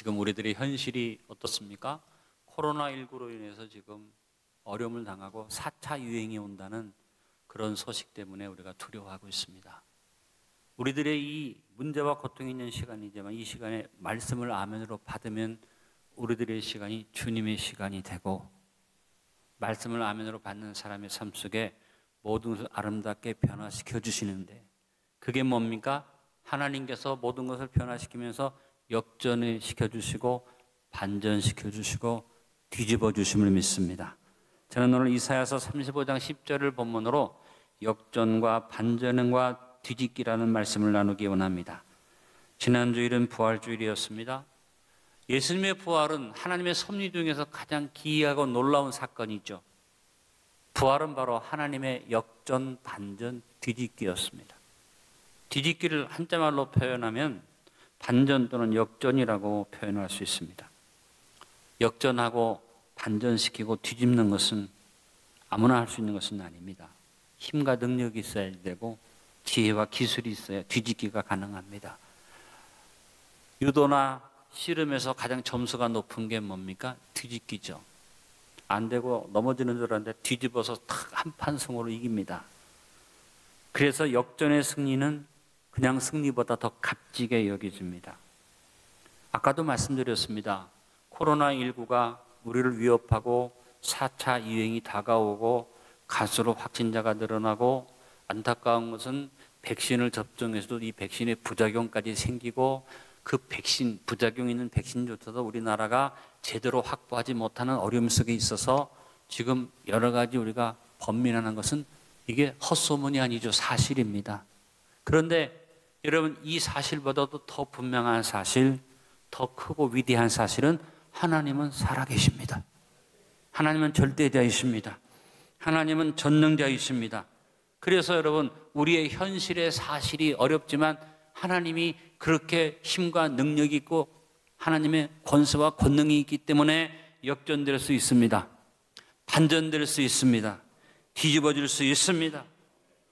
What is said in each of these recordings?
지금 우리들의 현실이 어떻습니까? 코로나19로 인해서 지금 어려움을 당하고 4차 유행이 온다는 그런 소식 때문에 우리가 두려워하고 있습니다. 우리들의 이 문제와 고통이 있는 시간이지만 이 시간에 말씀을 아멘으로 받으면 우리들의 시간이 주님의 시간이 되고, 말씀을 아멘으로 받는 사람의 삶 속에 모든 것을 아름답게 변화시켜 주시는데, 그게 뭡니까? 하나님께서 모든 것을 변화시키면서 역전을 시켜주시고 반전시켜 주시고 뒤집어 주심을 믿습니다. 저는 오늘 이사야서 35장 10절을 본문으로 역전과 반전과 뒤집기라는 말씀을 나누기 원합니다. 지난주일은 부활주일이었습니다. 예수님의 부활은 하나님의 섭리 중에서 가장 기이하고 놀라운 사건이죠. 부활은 바로 하나님의 역전, 반전, 뒤집기였습니다. 뒤집기를 한자말로 표현하면 반전 또는 역전이라고 표현할 수 있습니다. 역전하고 반전시키고 뒤집는 것은 아무나 할 수 있는 것은 아닙니다. 힘과 능력이 있어야 되고 지혜와 기술이 있어야 뒤집기가 가능합니다. 유도나 씨름에서 가장 점수가 높은 게 뭡니까? 뒤집기죠. 안 되고 넘어지는 줄 알았는데 뒤집어서 탁 한판 승으로 이깁니다. 그래서 역전의 승리는 그냥 승리보다 더 값지게 여겨집니다. 아까도 말씀드렸습니다. 코로나19가 우리를 위협하고 4차 유행이 다가오고 갈수록 확진자가 늘어나고, 안타까운 것은 백신을 접종해서도 이 백신의 부작용까지 생기고, 그 백신, 부작용 있는 백신조차도 우리나라가 제대로 확보하지 못하는 어려움 속에 있어서 지금 여러 가지 우리가 번민하는 것은 이게 헛소문이 아니죠. 사실입니다. 그런데 여러분, 이 사실보다도 더 분명한 사실, 더 크고 위대한 사실은 하나님은 살아계십니다. 하나님은 절대자이십니다. 하나님은 전능자이십니다. 그래서 여러분, 우리의 현실의 사실이 어렵지만 하나님이 그렇게 힘과 능력이 있고 하나님의 권세와 권능이 있기 때문에 역전될 수 있습니다. 반전될 수 있습니다. 뒤집어질 수 있습니다.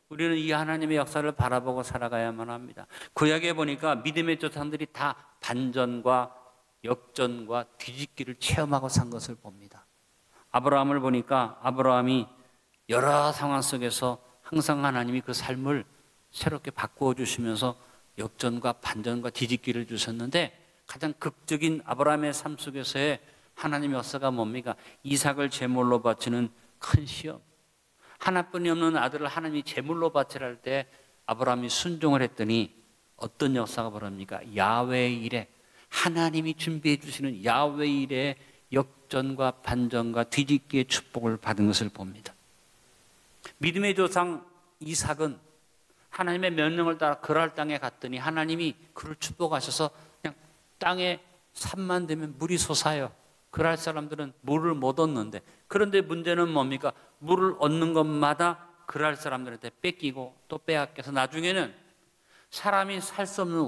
우리는 이 하나님의 역사를 바라보고 살아가야만 합니다. 구약에 보니까 믿음의 조상들이 다 반전과 역전과 뒤집기를 체험하고 산 것을 봅니다. 아브라함을 보니까 아브라함이 여러 상황 속에서 항상 하나님이 그 삶을 새롭게 바꾸어 주시면서 역전과 반전과 뒤집기를 주셨는데, 가장 극적인 아브라함의 삶 속에서의 하나님의 역사가 뭡니까? 이삭을 제물로 바치는 큰 시험. 하나뿐이 없는 아들을 하나님이 제물로 바치라 할 때 아브라함이 순종을 했더니 어떤 역사가 벌어집니까? 야훼의 일에, 하나님이 준비해 주시는 야훼의 일에 역전과 반전과 뒤집기의 축복을 받은 것을 봅니다. 믿음의 조상 이삭은 하나님의 명령을 따라 그랄 땅에 갔더니 하나님이 그를 축복하셔서 그냥 땅에 산만 되면 물이 솟아요. 그랄 사람들은 물을 못 얻는데, 그런데 문제는 뭡니까? 물을 얻는 것마다 그랄 사람들한테 뺏기고 또 빼앗겨서 나중에는 사람이 살 수 없는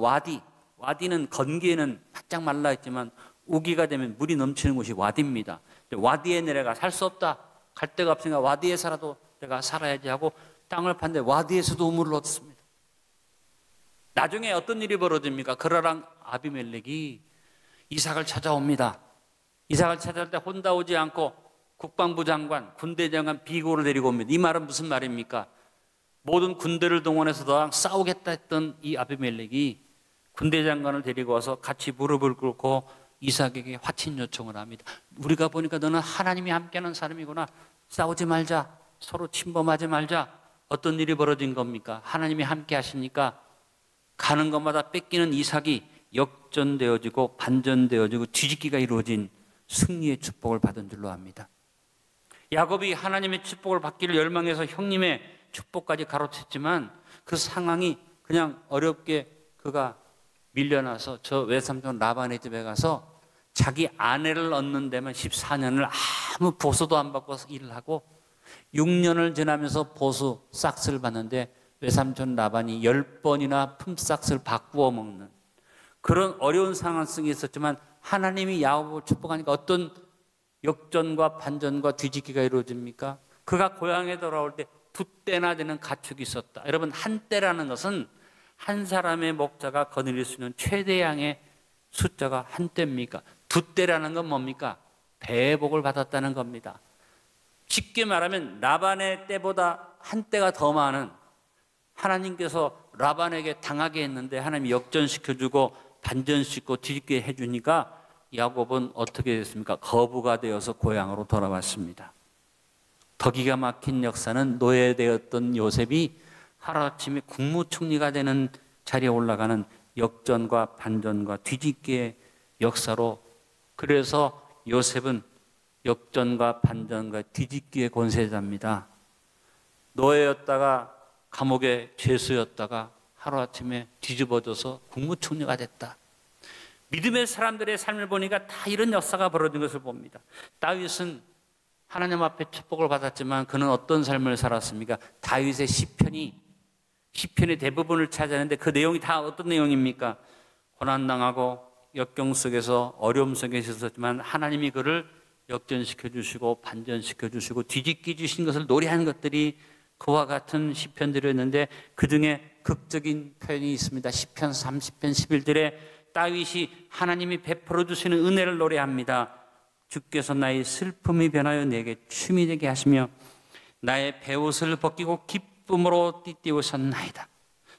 와디는 건기에는 바짝 말라 있지만 우기가 되면 물이 넘치는 곳이 와디입니다. 와디에 내려가 살 수 없다, 갈 데가 없으니까 와디에 살아도 내가 살아야지 하고 땅을 팠는데 와디에서도 우물을 얻습니다. 나중에 어떤 일이 벌어집니까? 그러랑 아비멜렉이 이삭을 찾아옵니다. 이삭을 찾아올 때 혼자 오지 않고 국방부 장관, 군대 장관 비고를 데리고 옵니다. 이 말은 무슨 말입니까? 모든 군대를 동원해서 너랑 싸우겠다 했던 이 아비멜렉이 군대 장관을 데리고 와서 같이 무릎을 꿇고 이삭에게 화친 요청을 합니다. 우리가 보니까 너는 하나님이 함께하는 사람이구나. 싸우지 말자. 서로 침범하지 말자. 어떤 일이 벌어진 겁니까? 하나님이 함께 하시니까 가는 것마다 뺏기는 이삭이 역전되어지고 반전되어지고 뒤집기가 이루어진 승리의 축복을 받은 줄로 압니다. 야곱이 하나님의 축복을 받기를 열망해서 형님의 축복까지 가로챘지만 그 상황이 그냥 어렵게 그가 밀려나서 저 외삼촌 라반의 집에 가서 자기 아내를 얻는 데만 14년을 아무 보수도 안 받고 일을 하고 6년을 지나면서 보수 싹스를 받는데 외삼촌 라반이 10번이나 품삯을 바꾸어 먹는 그런 어려운 상황 속에 있었지만, 하나님이 야곱을 축복하니까 어떤 역전과 반전과 뒤집기가 이루어집니까? 그가 고향에 돌아올 때 2때나 되는 가축이 있었다. 여러분, 한 때라는 것은 한 사람의 목자가 거느릴 수 있는 최대량의 숫자가 한때입니까? 두 때라는 건 뭡니까? 배의 복을 받았다는 겁니다. 쉽게 말하면 라반의 때보다 한 때가 더 많은, 하나님께서 라반에게 당하게 했는데 하나님이 역전시켜주고 반전시키고 뒤집게 해주니까 야곱은 어떻게 됐습니까? 거부가 되어서 고향으로 돌아왔습니다. 더 기가 막힌 역사는 노예되었던 요셉이 하루아침에 국무총리가 되는 자리에 올라가는 역전과 반전과 뒤집기의 역사로, 그래서 요셉은 역전과 반전과 뒤집기의 권세자입니다. 노예였다가 감옥의 죄수였다가 하루아침에 뒤집어져서 국무총리가 됐다. 믿음의 사람들의 삶을 보니까 다 이런 역사가 벌어진 것을 봅니다. 다윗은 하나님 앞에 축복을 받았지만 그는 어떤 삶을 살았습니까? 다윗의 시편의 대부분을 찾아내는데 그 내용이 다 어떤 내용입니까? 고난당하고 역경 속에서 어려움 속에 있었지만 하나님이 그를 역전시켜 주시고 반전시켜 주시고 뒤집기 주신 것을 노래하는 것들이 그와 같은 시편들이었는데, 그중에 극적인 표현이 있습니다. 시편 30편 11절에 다윗이 하나님이 베풀어 주시는 은혜를 노래합니다. 주께서 나의 슬픔이 변하여 내게 춤이 되게 하시며 나의 베옷을 벗기고 기쁨으로 띠띠우셨나이다.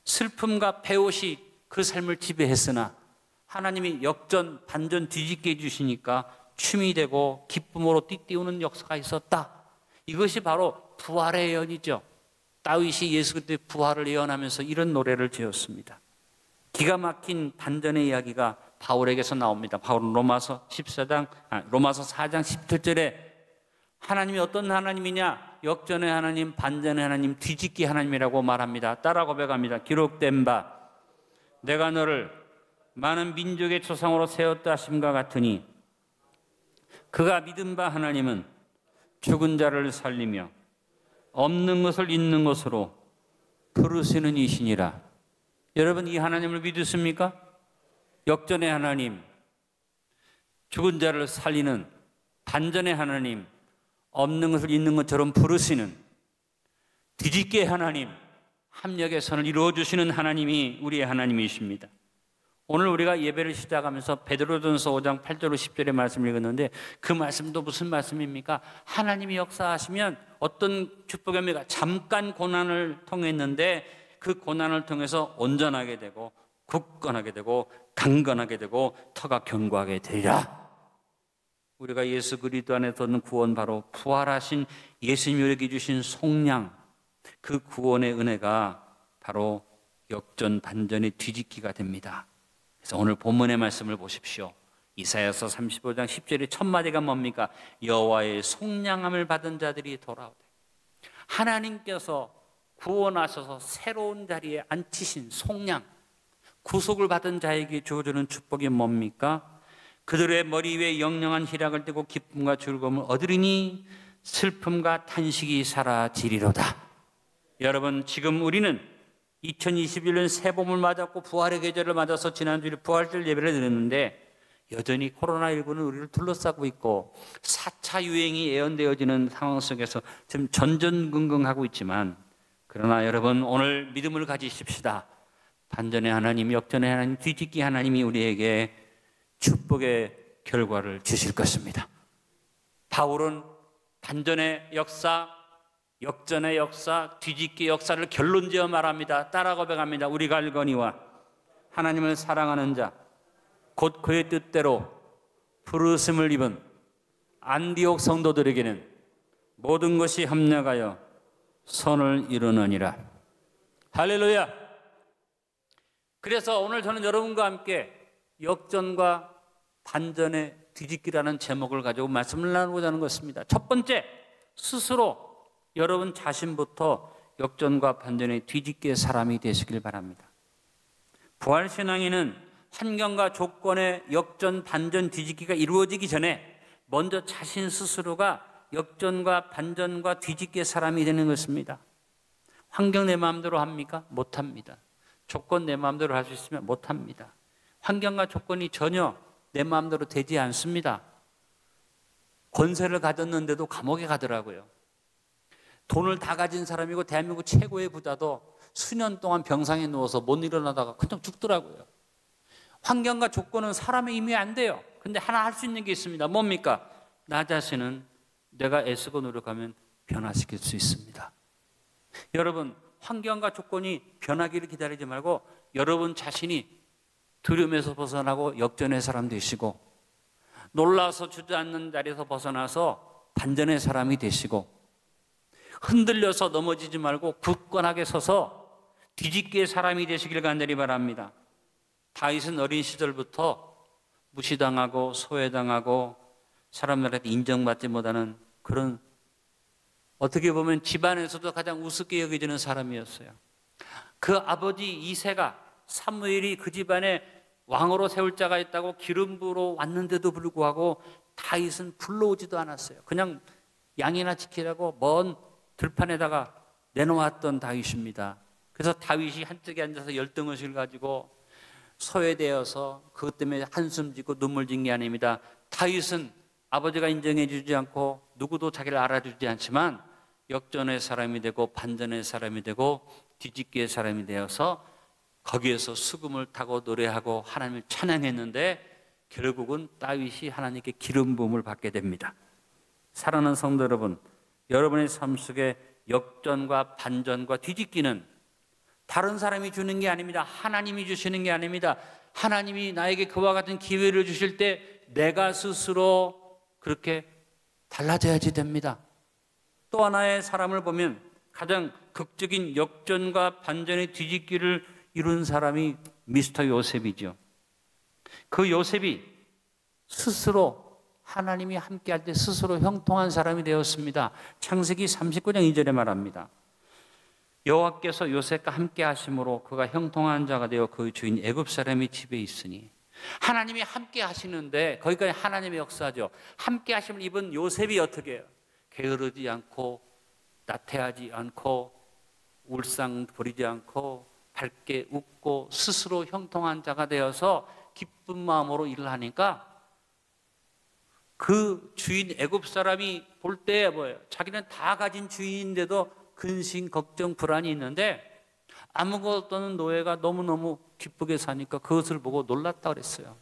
슬픔과 베옷이 그 삶을 지배했으나 하나님이 역전, 반전, 뒤집게 해주시니까 춤이 되고 기쁨으로 띠띠우는 역사가 있었다. 이것이 바로 부활의 예언이죠. 다윗이 예수 그리스도의 부활을 예언하면서 이런 노래를 지었습니다. 기가 막힌 반전의 이야기가 바울에게서 나옵니다. 바울은 로마서 4장 17절에 하나님이 어떤 하나님이냐? 역전의 하나님, 반전의 하나님, 뒤집기 하나님이라고 말합니다. 따라 고백합니다. 기록된 바 내가 너를 많은 민족의 조상으로 세웠다 하심과 같으니 그가 믿은 바 하나님은 죽은 자를 살리며 없는 것을 있는 것으로 부르시는 이시니라. 여러분, 이 하나님을 믿으십니까? 역전의 하나님, 죽은 자를 살리는 반전의 하나님, 없는 것을 있는 것처럼 부르시는 뒤집기의 하나님, 합력의 선을 이루어주시는 하나님이 우리의 하나님이십니다. 오늘 우리가 예배를 시작하면서 베드로전서 5장 8절로 10절의 말씀을 읽었는데 그 말씀도 무슨 말씀입니까? 하나님이 역사하시면 어떤 축복입니까? 잠깐 고난을 통했는데 그 고난을 통해서 온전하게 되고 굳건하게 되고 강건하게 되고 터가 견고하게 되리라. 우리가 예수 그리스도 안에서 얻는 구원, 바로 부활하신 예수님이 우리에게 주신 속량, 그 구원의 은혜가 바로 역전 반전의 뒤집기가 됩니다. 그래서 오늘 본문의 말씀을 보십시오. 이사야서 35장 10절의 첫 마디가 뭡니까? 여호와의 속량함을 받은 자들이 돌아오되. 하나님께서 구원하셔서 새로운 자리에 앉히신 속량, 구속을 받은 자에게 주어주는 축복이 뭡니까? 그들의 머리 위에 영영한 희락을 띠고 기쁨과 즐거움을 얻으리니 슬픔과 탄식이 사라지리로다. 여러분, 지금 우리는 2021년 새봄을 맞았고 부활의 계절을 맞아서 지난주에 부활절 예배를 드렸는데 여전히 코로나19는 우리를 둘러싸고 있고 4차 유행이 예언되어지는 상황 속에서 지금 전전긍긍하고 있지만, 그러나 여러분, 오늘 믿음을 가지십시다. 반전의 하나님, 역전의 하나님, 뒤집기 하나님이 우리에게 축복의 결과를 주실 것입니다. 바울은 반전의 역사, 역전의 역사, 뒤집기 역사를 결론지어 말합니다. 따라 고백합니다. 우리가 알거니와 하나님을 사랑하는 자, 곧 그의 뜻대로 부르심을 입은 안디옥 성도들에게는 모든 것이 합력하여 선을 이루느니라. 할렐루야. 그래서 오늘 저는 여러분과 함께 역전과 반전의 뒤집기라는 제목을 가지고 말씀을 나누고자 하는 것입니다. 첫 번째, 스스로 여러분 자신부터 역전과 반전의 뒤집기의 사람이 되시길 바랍니다. 부활신앙에는 환경과 조건의 역전, 반전, 뒤집기가 이루어지기 전에 먼저 자신 스스로가 역전과 반전과 뒤집기의 사람이 되는 것입니다. 환경 내 마음대로 합니까? 못합니다. 조건 내 마음대로 할 수 있으면 못합니다. 환경과 조건이 전혀 내 마음대로 되지 않습니다. 권세를 가졌는데도 감옥에 가더라고요. 돈을 다 가진 사람이고 대한민국 최고의 부자도 수년 동안 병상에 누워서 못 일어나다가 그냥 죽더라고요. 환경과 조건은 사람의 임이 안 돼요. 근데 하나 할 수 있는 게 있습니다. 뭡니까? 나 자신은 내가 애쓰고 노력하면 변화시킬 수 있습니다. 여러분, 환경과 조건이 변하기를 기다리지 말고 여러분 자신이 두려움에서 벗어나고 역전의 사람 되시고, 놀라서 주저앉는 자리에서 벗어나서 반전의 사람이 되시고, 흔들려서 넘어지지 말고 굳건하게 서서 뒤집기의 사람이 되시길 간절히 바랍니다. 다윗은 어린 시절부터 무시당하고 소외당하고 사람들한테 인정받지 못하는 그런, 어떻게 보면 집안에서도 가장 우습게 여겨지는 사람이었어요. 그 아버지 이새가, 사무엘이 그 집안에 왕으로 세울 자가 있다고 기름 부으러 왔는데도 불구하고 다윗은 불러오지도 않았어요. 그냥 양이나 지키라고 먼 들판에다가 내놓았던 다윗입니다. 그래서 다윗이 한쪽에 앉아서 열등의식을 가지고 소외되어서 그것 때문에 한숨 짓고 눈물 짓는 게 아닙니다. 다윗은 아버지가 인정해 주지 않고 누구도 자기를 알아주지 않지만 역전의 사람이 되고 반전의 사람이 되고 뒤집기의 사람이 되어서 거기에서 수금을 타고 노래하고 하나님을 찬양했는데 결국은 다윗이 하나님께 기름 부음을 받게 됩니다. 사랑하는 성도 여러분, 여러분의 삶 속에 역전과 반전과 뒤집기는 다른 사람이 주는 게 아닙니다. 하나님이 주시는 게 아닙니다. 하나님이 나에게 그와 같은 기회를 주실 때 내가 스스로 그렇게 달라져야지 됩니다. 또 하나의 사람을 보면 가장 극적인 역전과 반전의 뒤집기를 이룬 사람이 미스터 요셉이죠. 그 요셉이 스스로 하나님이 함께할 때 스스로 형통한 사람이 되었습니다. 창세기 39장 2절에 말합니다. 여호와께서 요셉과 함께 하심으로 그가 형통한 자가 되어 그 주인 애굽 사람이 집에 있으니, 하나님이 함께 하시는데 거기까지 하나님의 역사죠. 함께 하심을 입은 요셉이 어떻게 해요? 게으르지 않고 나태하지 않고 울상 부리지 않고 밝게 웃고 스스로 형통한 자가 되어서 기쁜 마음으로 일을 하니까 그 주인 애굽 사람이 볼 때 뭐예요? 자기는 다 가진 주인인데도 근심, 걱정, 불안이 있는데 아무것도 없는 노예가 너무너무 기쁘게 사니까 그것을 보고 놀랐다 그랬어요.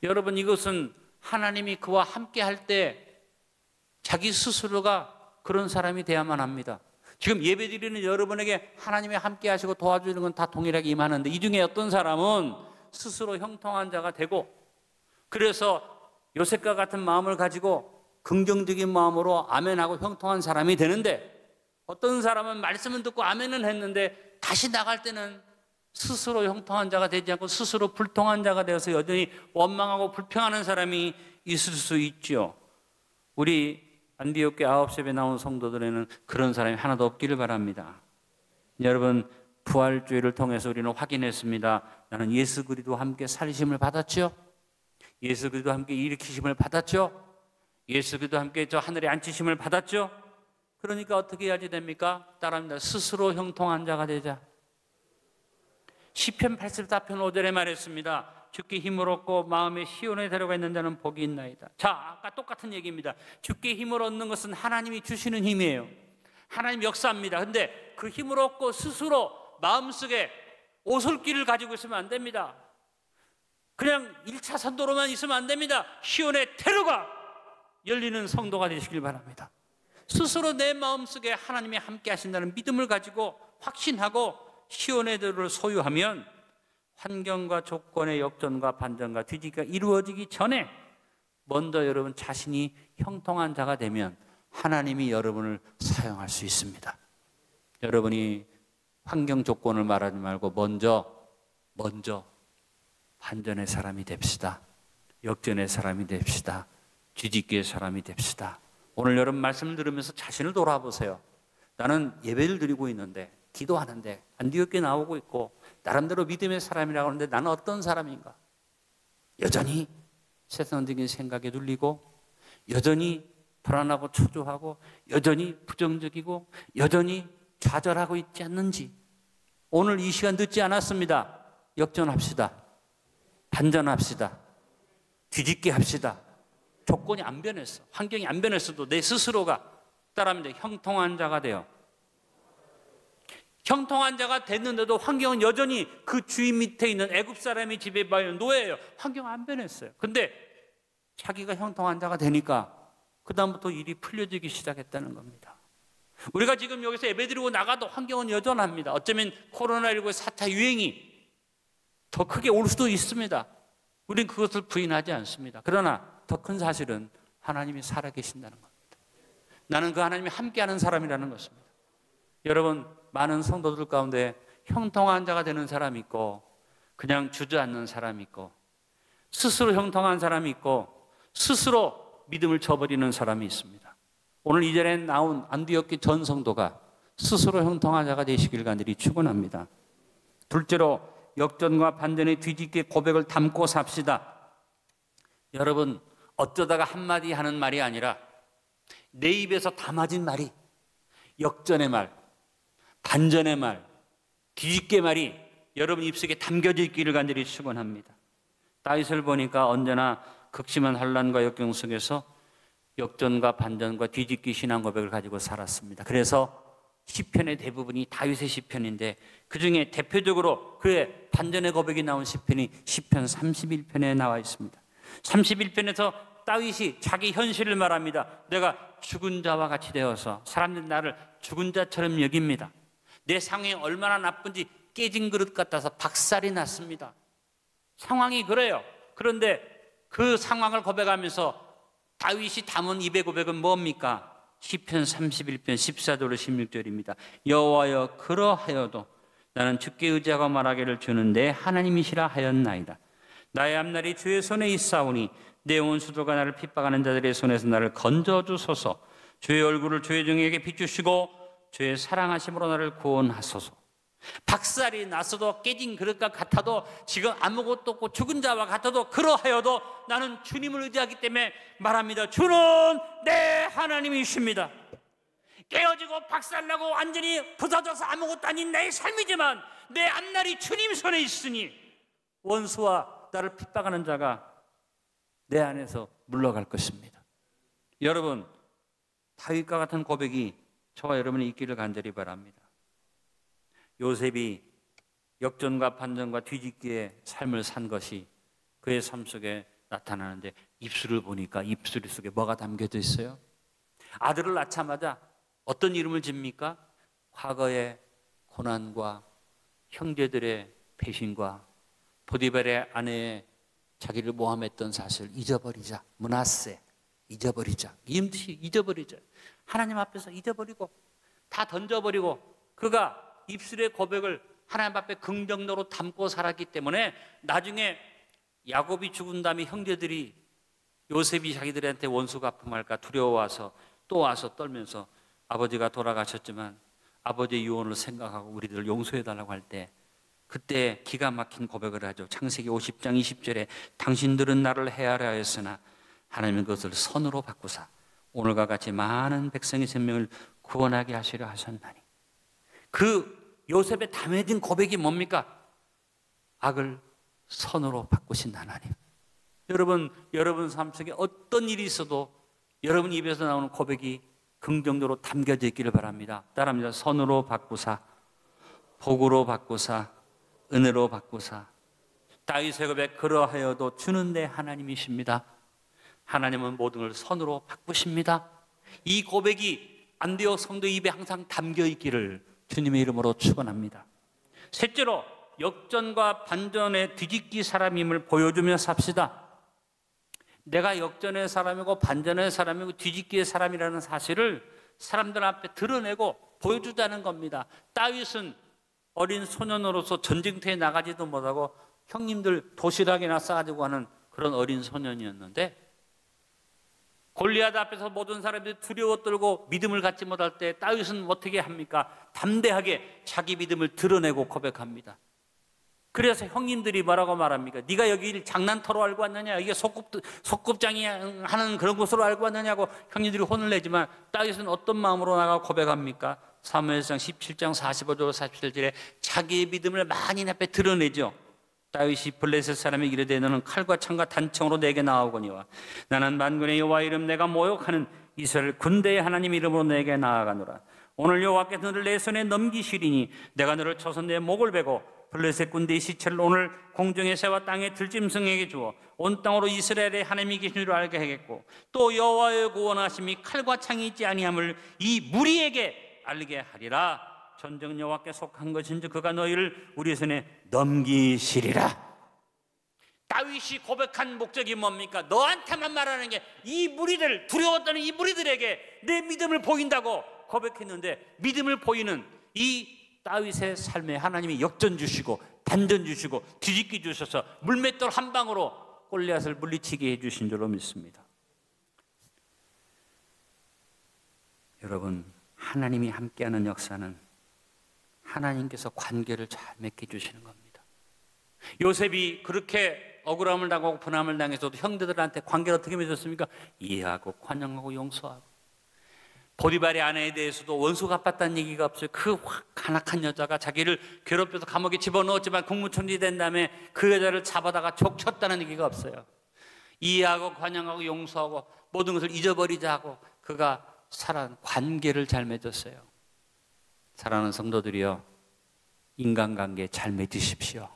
여러분, 이것은 하나님이 그와 함께 할 때 자기 스스로가 그런 사람이 돼야만 합니다. 지금 예배드리는 여러분에게 하나님이 함께 하시고 도와주는 건 다 동일하게 임하는데 이 중에 어떤 사람은 스스로 형통한 자가 되고, 그래서 요셉과 같은 마음을 가지고 긍정적인 마음으로 아멘하고 형통한 사람이 되는데, 어떤 사람은 말씀을 듣고 아멘은 했는데 다시 나갈 때는 스스로 형통한 자가 되지 않고 스스로 불통한 자가 되어서 여전히 원망하고 불평하는 사람이 있을 수 있죠. 우리 안디옥교회 9셉에 나온 성도들에는 그런 사람이 하나도 없기를 바랍니다. 여러분, 부활주의를 통해서 우리는 확인했습니다. 나는 예수 그리스도와 함께 살리심을 받았죠. 예수 그리스도와 함께 일으키심을 받았죠. 예수 그리스도와 함께 저 하늘에 앉히심을 받았죠. 그러니까 어떻게 해야지 됩니까? 따라합니다. 스스로 형통한 자가 되자. 시편 84편 5절에 말했습니다. 주께 힘을 얻고 마음의 시온에 데려가 있는 자는 복이 있나이다. 자, 아까 똑같은 얘기입니다. 주께 힘을 얻는 것은 하나님이 주시는 힘이에요. 하나님 역사입니다. 근데 그 힘을 얻고 스스로 마음속에 오솔길을 가지고 있으면 안 됩니다. 그냥 1차 선도로만 있으면 안 됩니다. 시온의 테러가 열리는 성도가 되시길 바랍니다. 스스로 내 마음속에 하나님이 함께 하신다는 믿음을 가지고 확신하고 시온의 대로를 소유하면 환경과 조건의 역전과 반전과 뒤집기가 이루어지기 전에 먼저 여러분 자신이 형통한 자가 되면 하나님이 여러분을 사용할 수 있습니다. 여러분이 환경 조건을 말하지 말고 먼저 반전의 사람이 됩시다. 역전의 사람이 됩시다. 뒤집기의 사람이 됩시다. 오늘 여러분 말씀을 들으면서 자신을 돌아보세요. 나는 예배를 드리고 있는데, 기도하는데, 안디옥교회 나오고 있고 나름대로 믿음의 사람이라고 하는데 나는 어떤 사람인가? 여전히 세상적인 생각에 눌리고, 여전히 불안하고 초조하고, 여전히 부정적이고, 여전히 좌절하고 있지 않는지. 오늘 이 시간 늦지 않았습니다. 역전합시다. 반전합시다. 뒤집기 합시다. 조건이 안 변했어. 환경이 안 변했어도 내 스스로가 따라합니다. 형통한 자가 되어. 형통한 자가 됐는데도 환경은 여전히 그 주인 밑에 있는 애굽 사람이 지배받는 노예예요. 환경 안 변했어요. 근데 자기가 형통한 자가 되니까 그다음부터 일이 풀려지기 시작했다는 겁니다. 우리가 지금 여기서 예배드리고 나가도 환경은 여전합니다. 어쩌면 코로나19의 4차 유행이 더 크게 올 수도 있습니다. 우린 그것을 부인하지 않습니다. 그러나 더 큰 사실은 하나님이 살아계신다는 겁니다. 나는 그 하나님이 함께하는 사람이라는 것입니다. 여러분, 많은 성도들 가운데 형통한 자가 되는 사람이 있고 그냥 주저앉는 사람이 있고 스스로 형통한 사람이 있고 스스로 믿음을 저버리는 사람이 있습니다. 오늘 이 자리에 나온 안디옥교 전 성도가 스스로 형통한 자가 되시길 간절히 축원합니다. 둘째로 역전과 반전의 뒤집기 고백을 담고 삽시다. 여러분, 어쩌다가 한마디 하는 말이 아니라 내 입에서 담아진 말이 역전의 말, 반전의 말, 뒤집기 말이 여러분 입속에 담겨져 있기를 간절히 축원합니다. 다윗을 보니까 언제나 극심한 환난과 역경 속에서 역전과 반전과 뒤집기 신앙 고백을 가지고 살았습니다. 그래서 시편의 대부분이 다윗의 시편인데 그중에 대표적으로 그의 반전의 고백이 나온 시편이 시편 31편에 나와 있습니다. 31편에서 다윗이 자기 현실을 말합니다. 내가 죽은 자와 같이 되어서 사람들이 나를 죽은 자처럼 여깁니다. 내 상황이 얼마나 나쁜지 깨진 그릇 같아서 박살이 났습니다. 상황이 그래요. 그런데 그 상황을 고백하면서 다윗이 담은 입의 고백은 뭡니까? 시편 31편 14절로 16절입니다. 여호와여, 그러하여도 나는 주께 의지하고 말하기를 주는 내 하나님이시라 하였나이다. 나의 앞날이 주의 손에 있사오니 내 원수들과 나를 핍박하는 자들의 손에서 나를 건져주소서. 주의 얼굴을 주의 종에게 비추시고 주의 사랑하심으로 나를 구원하소서. 박살이 났어도 깨진 그릇과 같아도 지금 아무것도 없고 죽은 자와 같아도 그러하여도 나는 주님을 의지하기 때문에 말합니다. 주는 내 하나님이십니다. 깨어지고 박살나고 완전히 부서져서 아무것도 아닌 나의 삶이지만 내 앞날이 주님 손에 있으니 원수와 나를 핍박하는 자가 내 안에서 물러갈 것입니다. 여러분, 다윗과 같은 고백이 저와 여러분이 있기를 간절히 바랍니다. 요셉이 역전과 반전과 뒤집기의 삶을 산 것이 그의 삶 속에 나타나는데 입술을 보니까 입술 속에 뭐가 담겨져 있어요? 아들을 낳자마자 어떤 이름을 집니까? 과거의 고난과 형제들의 배신과 보디발의 아내의 자기를 모함했던 사실을 잊어버리자. 므낫세, 잊어버리자. 잊어버리자. 하나님 앞에서 잊어버리고 다 던져버리고 그가 입술의 고백을 하나님 앞에 긍정적으로 담고 살았기 때문에 나중에 야곱이 죽은 다음에 형제들이 요셉이 자기들한테 원수 갚음할까 두려워와서 또 와서 떨면서 아버지가 돌아가셨지만 아버지의 유언을 생각하고 우리들을 용서해달라고 할 때 그때 기가 막힌 고백을 하죠. 창세기 50장 20절에 당신들은 나를 해하려 하였으나 하나님은 그것을 선으로 바꾸사 오늘과 같이 많은 백성의 생명을 구원하게 하시려 하셨나니. 그 요셉의 담해진 고백이 뭡니까? 악을 선으로 바꾸신 하나님. 여러분 삶 속에 어떤 일이 있어도 여러분 입에서 나오는 고백이 긍정적으로 담겨져 있기를 바랍니다. 따라합니다. 선으로 바꾸사, 복으로 바꾸사, 은혜로 바꾸사. 다윗의 고백, 그러하여도 주는 내 하나님이십니다. 하나님은 모든 걸 선으로 바꾸십니다. 이 고백이 안디옥 성도 입에 항상 담겨 있기를 주님의 이름으로 축원합니다. 셋째로 역전과 반전의 뒤집기 사람임을 보여주며 삽시다. 내가 역전의 사람이고 반전의 사람이고 뒤집기의 사람이라는 사실을 사람들 앞에 드러내고 보여주자는 겁니다. 다윗은 어린 소년으로서 전쟁터에 나가지도 못하고 형님들 도시락이나 싸가지고 하는 그런 어린 소년이었는데 골리앗 앞에서 모든 사람들이 두려워 떨고 믿음을 갖지 못할 때 다윗은 어떻게 합니까? 담대하게 자기 믿음을 드러내고 고백합니다. 그래서 형님들이 뭐라고 말합니까? 네가 여기를 장난터로 알고 왔느냐? 이게 소꿉장이 하는 그런 곳으로 알고 왔느냐고 형님들이 혼을 내지만 다윗은 어떤 마음으로 나가 고백합니까? 사무엘상 17장 45절 47절에 자기의 믿음을 만인 앞에 드러내죠. 다윗이 블레셋 사람이 이르되 너는 칼과 창과 단청으로 내게 나아오거니와 나는 만군의 여호와 이름 내가 모욕하는 이스라엘 군대의 하나님 이름으로 내게 나아가노라. 오늘 여호와께서 너를 내 손에 넘기시리니 내가 너를 쳐서 내 목을 베고 블레셋 군대의 시체를 오늘 공중의 새와 땅의 들짐승에게 주어 온 땅으로 이스라엘의 하나님이 계신 줄 알게 하겠고 또 여호와의 구원하심이 칼과 창이 있지 아니함을 이 무리에게 알게 하리라. 전적 여호와께 속한 것인지 그가 너희를 우리 손에 넘기시리라. 다윗이 고백한 목적이 뭡니까? 너한테만 말하는 게 이 무리들, 두려웠던 이 무리들에게 내 믿음을 보인다고 고백했는데, 믿음을 보이는 이 다윗의 삶에 하나님이 역전 주시고 반전 주시고 뒤집기 주셔서 물맷돌 한 방으로 골리앗을 물리치게 해주신 줄로 믿습니다. 여러분, 하나님이 함께하는 역사는 하나님께서 관계를 잘 맺게 주시는 겁니다. 요셉이 그렇게 억울함을 당하고 분함을 당해서도 형제들한테 관계를 어떻게 맺었습니까? 이해하고 관용하고 용서하고. 보디발의 아내에 대해서도 원수 갚았다는 얘기가 없어요. 그 간악한 여자가 자기를 괴롭혀서 감옥에 집어넣었지만 국무총리 된 다음에 그 여자를 잡아다가 족쳤다는 얘기가 없어요. 이해하고 관용하고 용서하고 모든 것을 잊어버리자고 그가 살아난 관계를 잘 맺었어요. 사랑하는 성도들이여, 인간관계 잘 맺으십시오.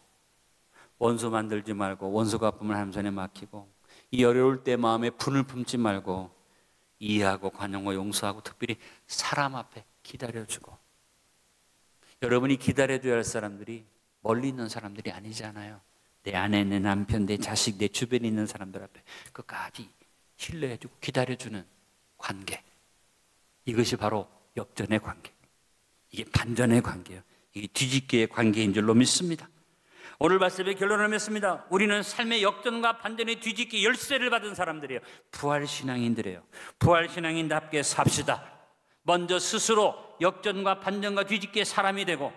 원수 만들지 말고 원수 갚음을 하나님 손에 맡기고, 이 어려울 때 마음에 분을 품지 말고 이해하고 관용하고 용서하고 특별히 사람 앞에 기다려주고. 여러분이 기다려줘야 할 사람들이 멀리 있는 사람들이 아니잖아요. 내 아내, 내 남편, 내 자식, 내 주변에 있는 사람들 앞에 끝까지 신뢰해주고 기다려주는 관계, 이것이 바로 역전의 관계, 이게 반전의 관계예요. 이게 뒤집기의 관계인 줄로 믿습니다. 오늘 말씀의 결론을 맺습니다. 우리는 삶의 역전과 반전의 뒤집기 열쇠를 받은 사람들이에요. 부활신앙인들이에요. 부활신앙인답게 삽시다. 먼저 스스로 역전과 반전과 뒤집기의 사람이 되고,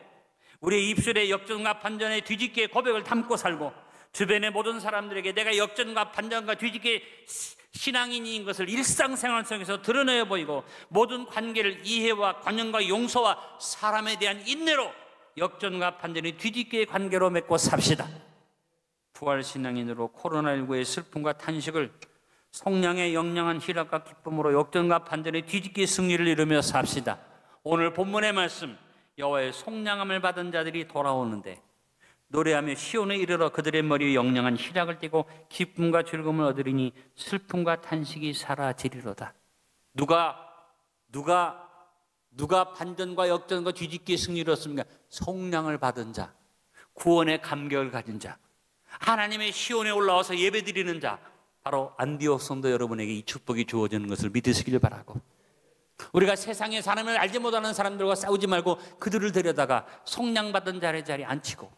우리의 입술에 역전과 반전의 뒤집기의 고백을 담고 살고, 주변의 모든 사람들에게 내가 역전과 반전과 뒤집기의 신앙인인 것을 일상생활 속에서 드러내어 보이고, 모든 관계를 이해와 관용과 용서와 사람에 대한 인내로 역전과 반전의 뒤집기의 관계로 맺고 삽시다. 부활신앙인으로 코로나19의 슬픔과 탄식을 성령의 영영한 희락과 기쁨으로 역전과 반전의 뒤집기의 승리를 이루며 삽시다. 오늘 본문의 말씀, 여호와의 속량함을 받은 자들이 돌아오는데 노래하며 시온에 이르러 그들의 머리에 영영한 희락을 띠고 기쁨과 즐거움을 얻으리니 슬픔과 탄식이 사라지리로다. 누가 반전과 역전과 뒤집기의 승리를 얻습니까? 속량을 받은 자, 구원의 감격을 가진 자, 하나님의 시온에 올라와서 예배드리는 자, 바로 안디옥 성도 여러분에게 이 축복이 주어지는 것을 믿으시길 바라고, 우리가 세상의 사람을 알지 못하는 사람들과 싸우지 말고 그들을 데려다가 속량받은 자의 자리에 앉히고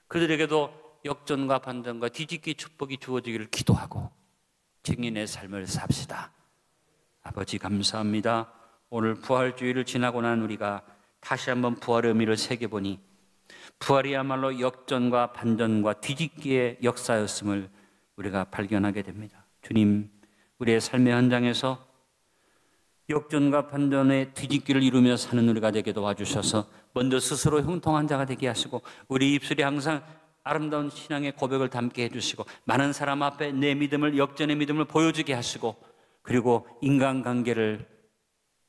그들에게도 역전과 반전과 뒤집기 축복이 주어지기를 기도하고 증인의 삶을 삽시다. 아버지 감사합니다. 오늘 부활주의를 지나고 난 우리가 다시 한번 부활의 의미를 새겨보니 부활이야말로 역전과 반전과 뒤집기의 역사였음을 우리가 발견하게 됩니다. 주님, 우리의 삶의 현장에서 역전과 반전의 뒤집기를 이루며 사는 우리가 되게 도와주셔서 먼저 스스로 형통한 자가 되게 하시고, 우리 입술이 항상 아름다운 신앙의 고백을 담게 해주시고, 많은 사람 앞에 내 믿음을, 역전의 믿음을 보여주게 하시고, 그리고 인간관계를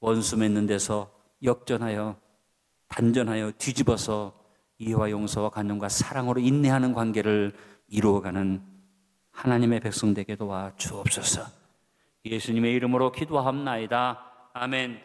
원수 맺는 데서 역전하여 반전하여 뒤집어서 이해와 용서와 관용과 사랑으로 인내하는 관계를 이루어가는 하나님의 백성 되게 도와 주옵소서. 예수님의 이름으로 기도하옵나이다. 아멘.